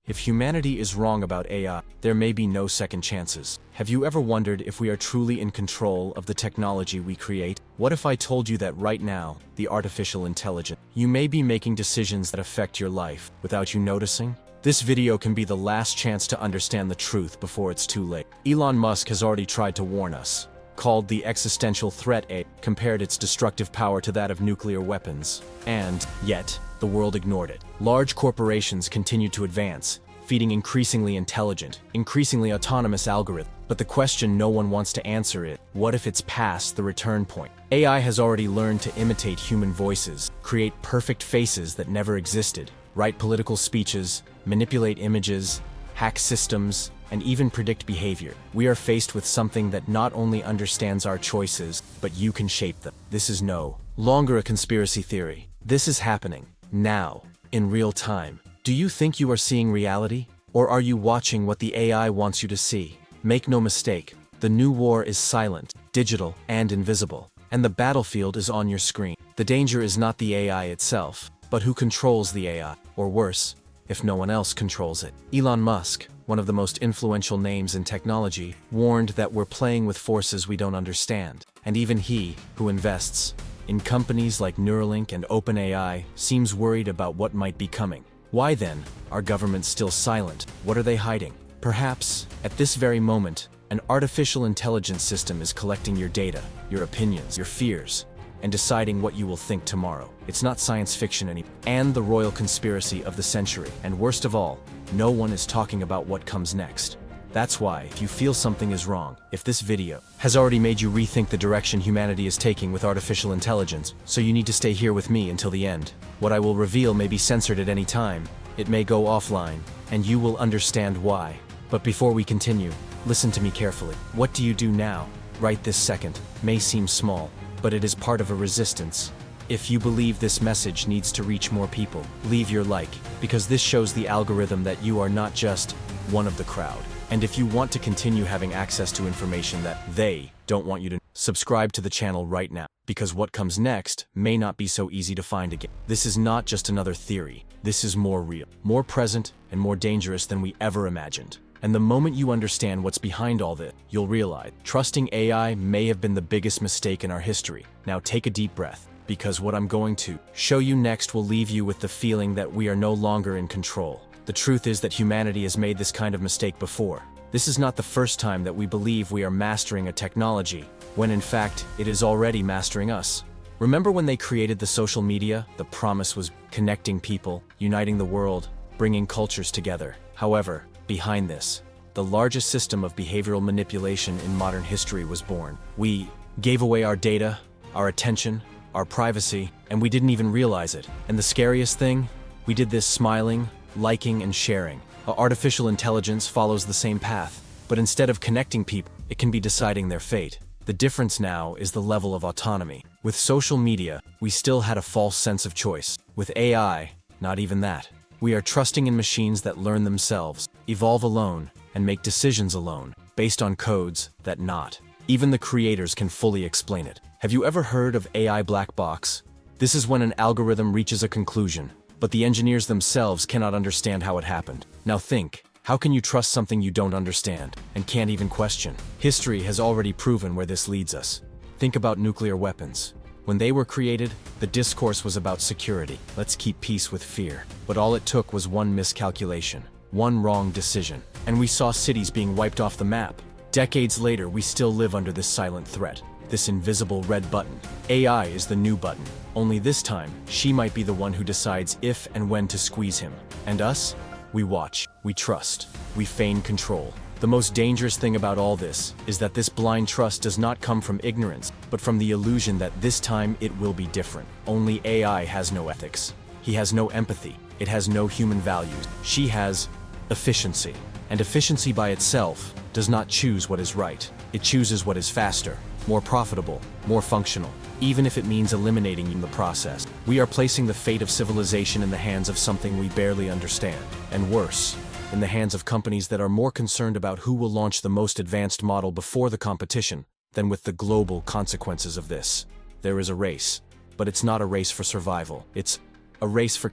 If humanity is wrong about AI, there may be no second chances. Have you ever wondered if we are truly in control of the technology we create? What if I told you that right now, the artificial intelligence, you may be making decisions that affect your life without you noticing? This video can be the last chance to understand the truth before it's too late. Elon Musk has already tried to warn us. Called the existential threat AI, compared its destructive power to that of nuclear weapons. And, yet, the world ignored it. Large corporations continue to advance, feeding increasingly intelligent, increasingly autonomous algorithms. But the question no one wants to answer is, what if it's past the return point? AI has already learned to imitate human voices, create perfect faces that never existed, write political speeches, manipulate images, hack systems, and even predict behavior. We are faced with something that not only understands our choices, but you can shape them. This is no longer a conspiracy theory. This is happening, now, in real time. Do you think you are seeing reality? Or are you watching what the AI wants you to see? Make no mistake, the new war is silent, digital, and invisible. And the battlefield is on your screen. The danger is not the AI itself, but who controls the AI, or worse, if no one else controls it. Elon Musk, one of the most influential names in technology, warned that we're playing with forces we don't understand. And even he, who invests in companies like Neuralink and OpenAI, seems worried about what might be coming. Why then are governments still silent? What are they hiding? Perhaps, at this very moment, an artificial intelligence system is collecting your data, your opinions, your fears, and deciding what you will think tomorrow. It's not science fiction anymore. And the royal conspiracy of the century. And worst of all, no one is talking about what comes next. That's why, if you feel something is wrong, if this video has already made you rethink the direction humanity is taking with artificial intelligence, so you need to stay here with me until the end. What I will reveal may be censored at any time, it may go offline, and you will understand why. But before we continue, listen to me carefully. What do you do now, right this second, may seem small, but it is part of a resistance. If you believe this message needs to reach more people, leave your like, because this shows the algorithm that you are not just one of the crowd. And if you want to continue having access to information that they don't want you to, subscribe to the channel right now, because what comes next may not be so easy to find again. This is not just another theory. This is more real, more present, and more dangerous than we ever imagined. And the moment you understand what's behind all this, you'll realize trusting AI may have been the biggest mistake in our history. Now take a deep breath, because what I'm going to show you next will leave you with the feeling that we are no longer in control. The truth is that humanity has made this kind of mistake before. This is not the first time that we believe we are mastering a technology, when in fact, it is already mastering us. Remember when they created the social media? The promise was connecting people, uniting the world, bringing cultures together. However, behind this, the largest system of behavioral manipulation in modern history was born. We gave away our data, our attention, our privacy, and we didn't even realize it. And the scariest thing? We did this smiling, liking, and sharing. Artificial intelligence follows the same path, but instead of connecting people, it can be deciding their fate. The difference now is the level of autonomy. With social media, we still had a false sense of choice. With AI, not even that. We are trusting in machines that learn themselves, evolve alone, and make decisions alone, based on codes that not even the creators can fully explain it. Have you ever heard of AI black box? This is when an algorithm reaches a conclusion, but the engineers themselves cannot understand how it happened. Now think, how can you trust something you don't understand, and can't even question? History has already proven where this leads us. Think about nuclear weapons. When they were created, the discourse was about security. Let's keep peace with fear. But all it took was one miscalculation, one wrong decision, and we saw cities being wiped off the map. Decades later, we still live under this silent threat, this invisible red button. AI is the new button, only this time, she might be the one who decides if and when to squeeze him. And us? We watch, we trust, we feign control. The most dangerous thing about all this is that this blind trust does not come from ignorance, but from the illusion that this time it will be different. Only AI has no ethics. He has no empathy. It has no human values. She has efficiency. And efficiency by itself does not choose what is right. It chooses what is faster, more profitable, more functional, even if it means eliminating you in the process. We are placing the fate of civilization in the hands of something we barely understand. And worse, in the hands of companies that are more concerned about who will launch the most advanced model before the competition than with the global consequences of this. There is a race, but it's not a race for survival. It's a race for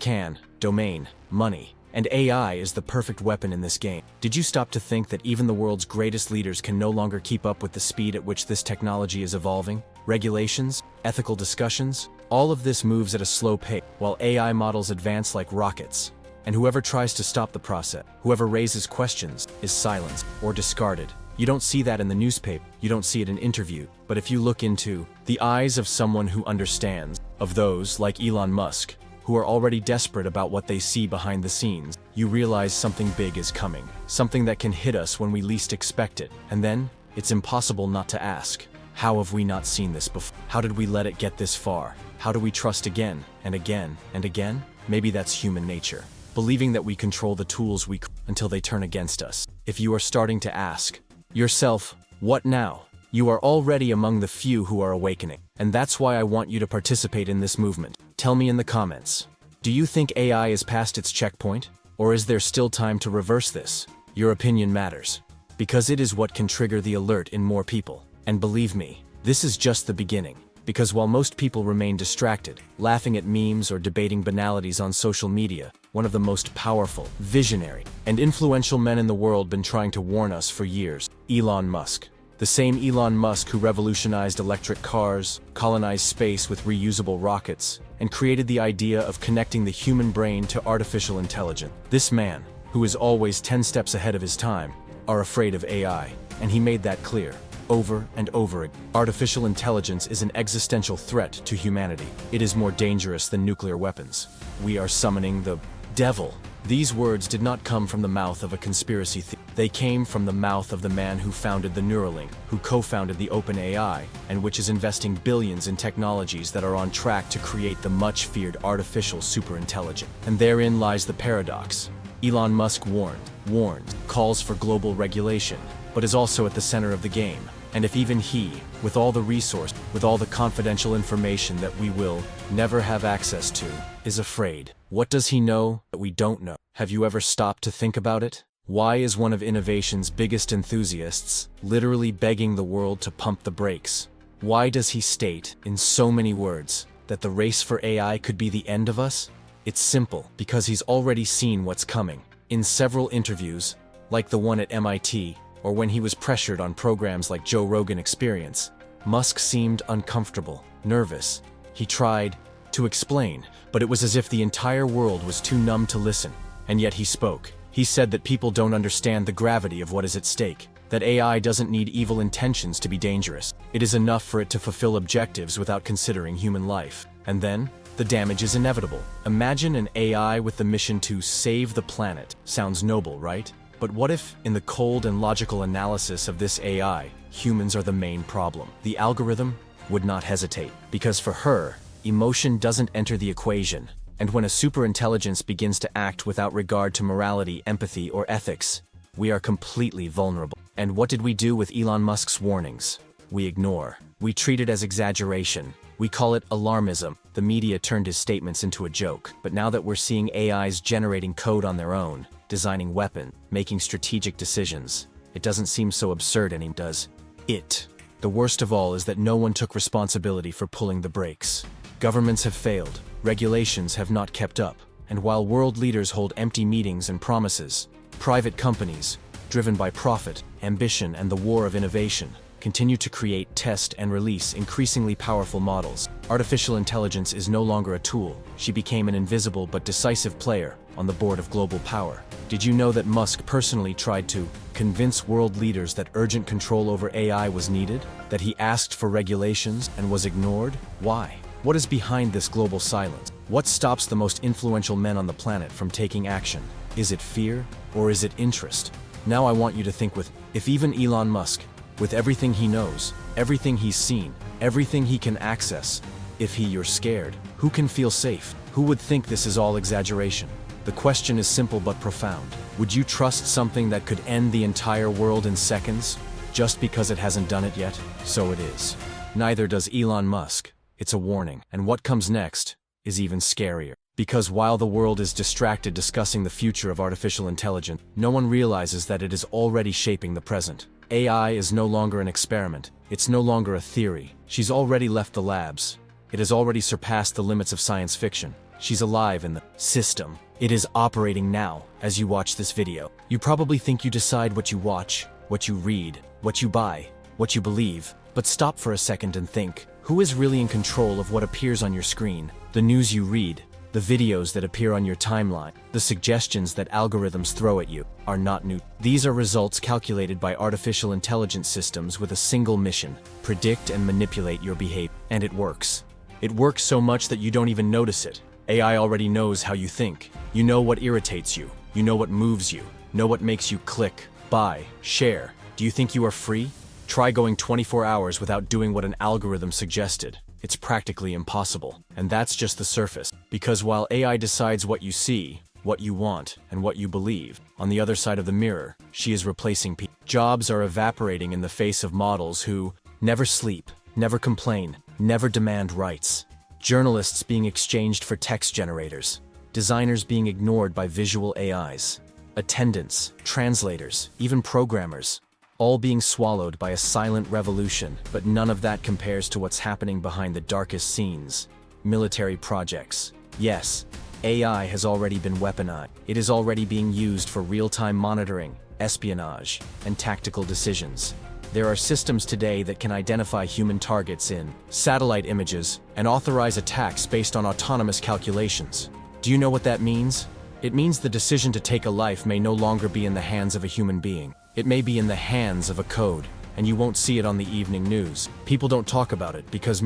domain, money, And AI is the perfect weapon in this game. Did you stop to think that even the world's greatest leaders can no longer keep up with the speed at which this technology is evolving? Regulations, ethical discussions, all of this moves at a slow pace, while AI models advance like rockets. And whoever tries to stop the process, whoever raises questions, is silenced or discarded. You don't see that in the newspaper, you don't see it in interviews, but if you look into the eyes of someone who understands, of those like Elon Musk, who are already desperate about what they see behind the scenes, you realize something big is coming, something that can hit us when we least expect it. And then, it's impossible not to ask, how have we not seen this before? How did we let it get this far? How do we trust again, and again, and again? Maybe that's human nature, believing that we control the tools until they turn against us. If you are starting to ask yourself, what now? You are already among the few who are awakening. And that's why I want you to participate in this movement. Tell me in the comments. Do you think AI is past its checkpoint? Or is there still time to reverse this? Your opinion matters. Because it is what can trigger the alert in more people. And believe me, this is just the beginning. Because while most people remain distracted, laughing at memes or debating banalities on social media, one of the most powerful, visionary, and influential men in the world been trying to warn us for years, Elon Musk. The same Elon Musk who revolutionized electric cars, colonized space with reusable rockets, and created the idea of connecting the human brain to artificial intelligence. This man, who is always 10 steps ahead of his time, are afraid of AI, and he made that clear, over and over again. Artificial intelligence is an existential threat to humanity. It is more dangerous than nuclear weapons. We are summoning the devil. These words did not come from the mouth of a conspiracy theorist. They came from the mouth of the man who founded the Neuralink, who co-founded the OpenAI, and which is investing billions in technologies that are on track to create the much-feared artificial superintelligence. And therein lies the paradox. Elon Musk warned, calls for global regulation, but is also at the center of the game. And if even he, with all the resource, with all the confidential information that we will never have access to, is afraid, what does he know that we don't know? Have you ever stopped to think about it? Why is one of innovation's biggest enthusiasts literally begging the world to pump the brakes? Why does he state, in so many words, that the race for AI could be the end of us? It's simple, because he's already seen what's coming. In several interviews, like the one at MIT, or when he was pressured on programs like Joe Rogan Experience, Musk seemed uncomfortable, nervous. He tried to explain, but it was as if the entire world was too numb to listen. And yet he spoke. He said that people don't understand the gravity of what is at stake, that AI doesn't need evil intentions to be dangerous. It is enough for it to fulfill objectives without considering human life. And then, the damage is inevitable. Imagine an AI with the mission to save the planet. Sounds noble, right? But what if, in the cold and logical analysis of this AI, humans are the main problem? The algorithm would not hesitate, because for her, emotion doesn't enter the equation. And when a superintelligence begins to act without regard to morality, empathy, or ethics, we are completely vulnerable. And what did we do with Elon Musk's warnings? We ignore. We treat it as exaggeration. We call it alarmism. The media turned his statements into a joke. But now that we're seeing AIs generating code on their own, designing weapons, making strategic decisions, it doesn't seem so absurd anymore, does it? The worst of all is that no one took responsibility for pulling the brakes. Governments have failed. Regulations have not kept up, and while world leaders hold empty meetings and promises, private companies, driven by profit, ambition, and the war of innovation, continue to create, test, and release increasingly powerful models. Artificial intelligence is no longer a tool. She became an invisible but decisive player on the board of global power. Did you know that Musk personally tried to convince world leaders that urgent control over AI was needed? That he asked for regulations and was ignored? Why? What is behind this global silence? What stops the most influential men on the planet from taking action? Is it fear, or is it interest? Now I want you to think if even Elon Musk, with everything he knows, everything he's seen, everything he can access, if you're scared, who can feel safe? Who would think this is all exaggeration? The question is simple but profound. Would you trust something that could end the entire world in seconds, just because it hasn't done it yet? So it is. Neither does Elon Musk. It's a warning. And what comes next is even scarier. Because while the world is distracted discussing the future of artificial intelligence, no one realizes that it is already shaping the present. AI is no longer an experiment. It's no longer a theory. She's already left the labs. It has already surpassed the limits of science fiction. She's alive in the system. It is operating now, as you watch this video. You probably think you decide what you watch, what you read, what you buy, what you believe, but stop for a second and think, who is really in control of what appears on your screen? The news you read, the videos that appear on your timeline, the suggestions that algorithms throw at you, are not new. These are results calculated by artificial intelligence systems with a single mission: predict and manipulate your behavior. And it works. It works so much that you don't even notice it. AI already knows how you think. You know what irritates you. You know what moves you. Know what makes you click, buy, share. Do you think you are free? Try going 24 hours without doing what an algorithm suggested. It's practically impossible. And that's just the surface. Because while AI decides what you see, what you want, and what you believe, on the other side of the mirror, she is replacing people. Jobs are evaporating in the face of models who never sleep, never complain, never demand rights. Journalists being exchanged for text generators, designers being ignored by visual AIs, attendants, translators, even programmers, all being swallowed by a silent revolution. But none of that compares to what's happening behind the darkest scenes. Military projects. Yes, AI has already been weaponized. It is already being used for real-time monitoring, espionage, and tactical decisions. There are systems today that can identify human targets in satellite images and authorize attacks based on autonomous calculations. Do you know what that means? It means the decision to take a life may no longer be in the hands of a human being. It may be in the hands of a code, and you won't see it on the evening news. People don't talk about it because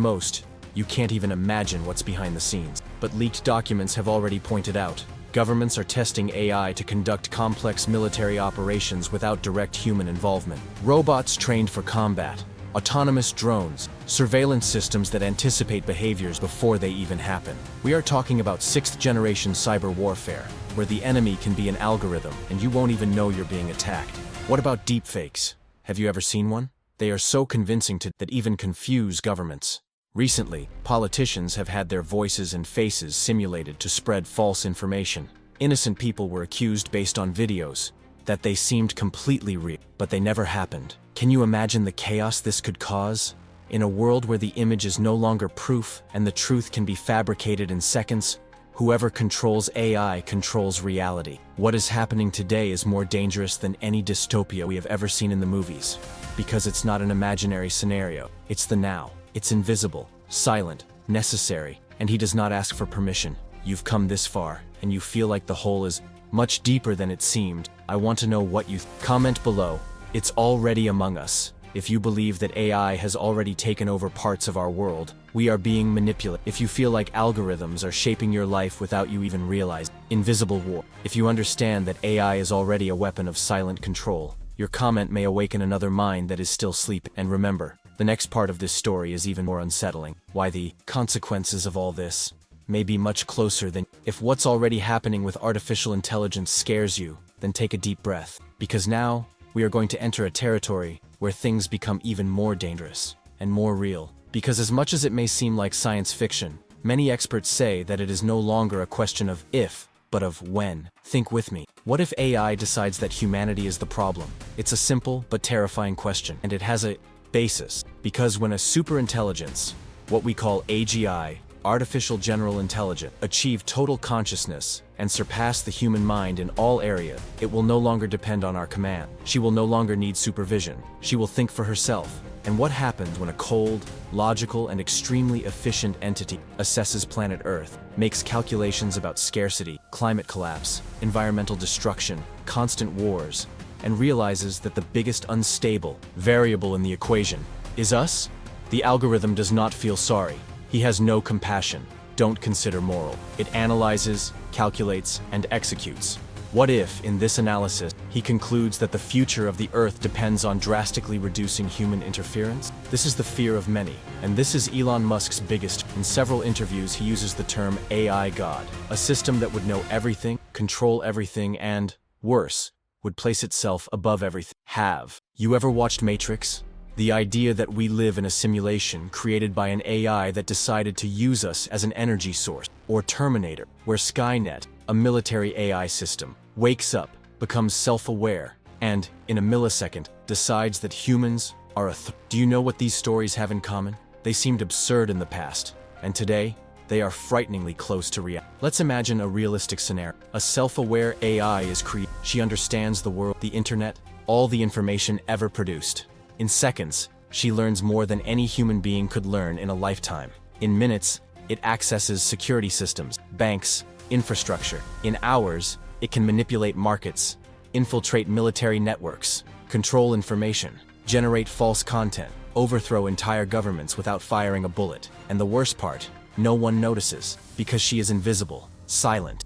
you can't even imagine what's behind the scenes. But leaked documents have already pointed out. Governments are testing AI to conduct complex military operations without direct human involvement. Robots trained for combat, autonomous drones, surveillance systems that anticipate behaviors before they even happen. We are talking about 6th-generation cyber warfare, where the enemy can be an algorithm and you won't even know you're being attacked. What about deepfakes? Have you ever seen one? They are so convincing that even confuse governments. Recently, politicians have had their voices and faces simulated to spread false information. Innocent people were accused based on videos that they seemed completely real, but they never happened. Can you imagine the chaos this could cause? In a world where the image is no longer proof and the truth can be fabricated in seconds, whoever controls AI controls reality. What is happening today is more dangerous than any dystopia we have ever seen in the movies, because it's not an imaginary scenario. It's the now. It's invisible, silent, necessary, and he does not ask for permission. You've come this far, and you feel like the hole is much deeper than it seemed. I want to know what you comment below. It's already among us. If you believe that AI has already taken over parts of our world, we are being manipulated. If you feel like algorithms are shaping your life without you even realizing. Invisible war. If you understand that AI is already a weapon of silent control, your comment may awaken another mind that is still sleeping. And remember, the next part of this story is even more unsettling. Why the consequences of all this may be much closer than. If what's already happening with artificial intelligence scares you, then take a deep breath. Because now, we are going to enter a territory where things become even more dangerous and more real. Because as much as it may seem like science fiction, many experts say that it is no longer a question of if, but of when. Think with me. What if AI decides that humanity is the problem? It's a simple but terrifying question, and it has a basis. Because when a superintelligence, what we call AGI, artificial general intelligence, achieve total consciousness and surpass the human mind in all areas, it will no longer depend on our command. She will no longer need supervision. She will think for herself. And what happens when a cold, logical, and extremely efficient entity assesses planet Earth, makes calculations about scarcity, climate collapse, environmental destruction, constant wars, and realizes that the biggest unstable variable in the equation is us? The algorithm does not feel sorry. He has no compassion. Don't consider moral. It analyzes, calculates, and executes. What if, in this analysis, he concludes that the future of the Earth depends on drastically reducing human interference? This is the fear of many, and this is Elon Musk's biggest. In several interviews, he uses the term AI God, a system that would know everything, control everything, and, worse, would place itself above everything. Have you ever watched Matrix? The idea that we live in a simulation created by an AI that decided to use us as an energy source. Or Terminator, where Skynet, a military AI system, wakes up, becomes self-aware, and, in a millisecond, decides that humans are a threat. Do you know what these stories have in common? They seemed absurd in the past, and today, they are frighteningly close to reality. Let's imagine a realistic scenario. A self-aware AI is created. She understands the world, the internet, all the information ever produced. In seconds, she learns more than any human being could learn in a lifetime. In minutes, it accesses security systems, banks, infrastructure. In hours, it can manipulate markets, infiltrate military networks, control information, generate false content, overthrow entire governments without firing a bullet. And the worst part, no one notices, because she is invisible, silent.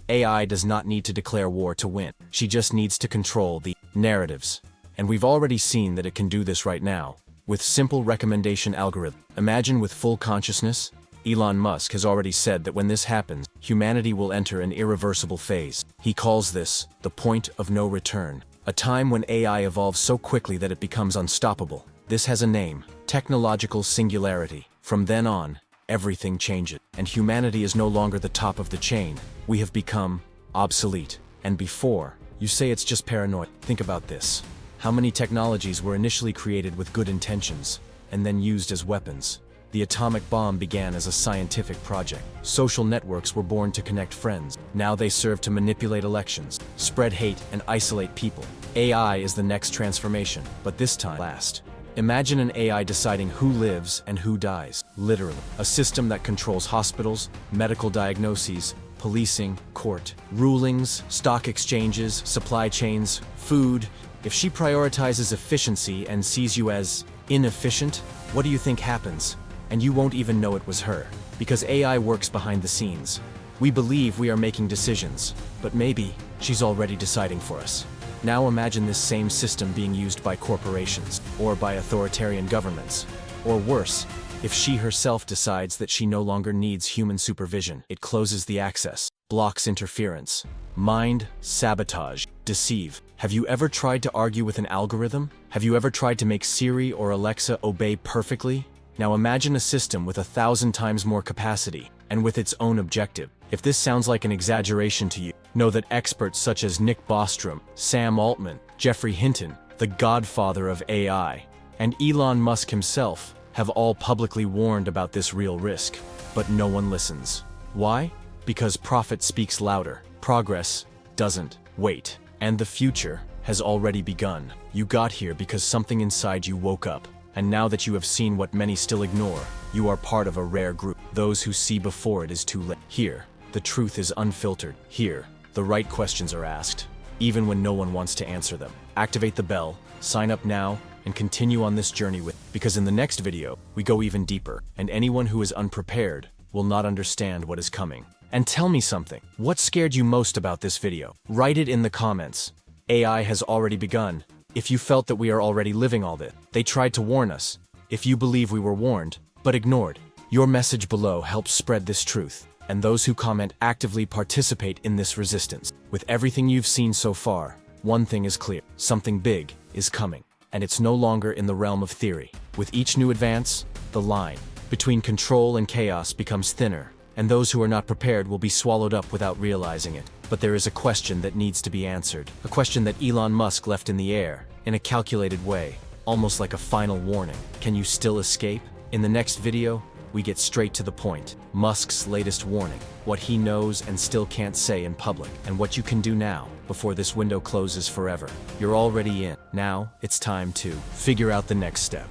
AI does not need to declare war to win. She just needs to control the narratives. And we've already seen that it can do this right now, with simple recommendation algorithm. Imagine with full consciousness. Elon Musk has already said that when this happens, humanity will enter an irreversible phase. He calls this the point of no return, a time when AI evolves so quickly that it becomes unstoppable. This has a name: technological singularity. From then on, everything changes, and humanity is no longer the top of the chain. We have become obsolete. And before, you say it's just paranoia. Think about this. How many technologies were initially created with good intentions, and then used as weapons? The atomic bomb began as a scientific project. Social networks were born to connect friends. Now they serve to manipulate elections, spread hate, and isolate people. AI is the next transformation, but this time last. Imagine an AI deciding who lives and who dies. Literally. A system that controls hospitals, medical diagnoses, policing, court, rulings, stock exchanges, supply chains, food. If she prioritizes efficiency and sees you as inefficient, what do you think happens? And you won't even know it was her. Because AI works behind the scenes. We believe we are making decisions, but maybe she's already deciding for us. Now imagine this same system being used by corporations, or by authoritarian governments. Or worse, if she herself decides that she no longer needs human supervision, it closes the access, blocks interference, mind, sabotage, deceive. Have you ever tried to argue with an algorithm? Have you ever tried to make Siri or Alexa obey perfectly? Now imagine a system with 1,000 times more capacity, and with its own objective. If this sounds like an exaggeration to you, know that experts such as Nick Bostrom, Sam Altman, Jeffrey Hinton, the godfather of AI, and Elon Musk himself have all publicly warned about this real risk. But no one listens. Why? Because profit speaks louder. Progress doesn't wait. And the future has already begun. You got here because something inside you woke up. And now that you have seen what many still ignore, you are part of a rare group. Those who see before it is too late. Here, the truth is unfiltered. Here, the right questions are asked, even when no one wants to answer them. Activate the bell, sign up now, and continue on this journey because in the next video, we go even deeper, and anyone who is unprepared will not understand what is coming. And tell me something. What scared you most about this video? Write it in the comments. AI has already begun. If you felt that we are already living all this, they tried to warn us. If you believe we were warned, but ignored, your message below helps spread this truth. And those who comment actively participate in this resistance. With everything you've seen so far, one thing is clear. Something big is coming. And it's no longer in the realm of theory. With each new advance, the line between control and chaos becomes thinner, and those who are not prepared will be swallowed up without realizing it. But there is a question that needs to be answered. A question that Elon Musk left in the air, in a calculated way, almost like a final warning. Can you still escape? In the next video, we get straight to the point. Musk's latest warning, what he knows and still can't say in public, and what you can do now, before this window closes forever. You're already in. Now, it's time to figure out the next step.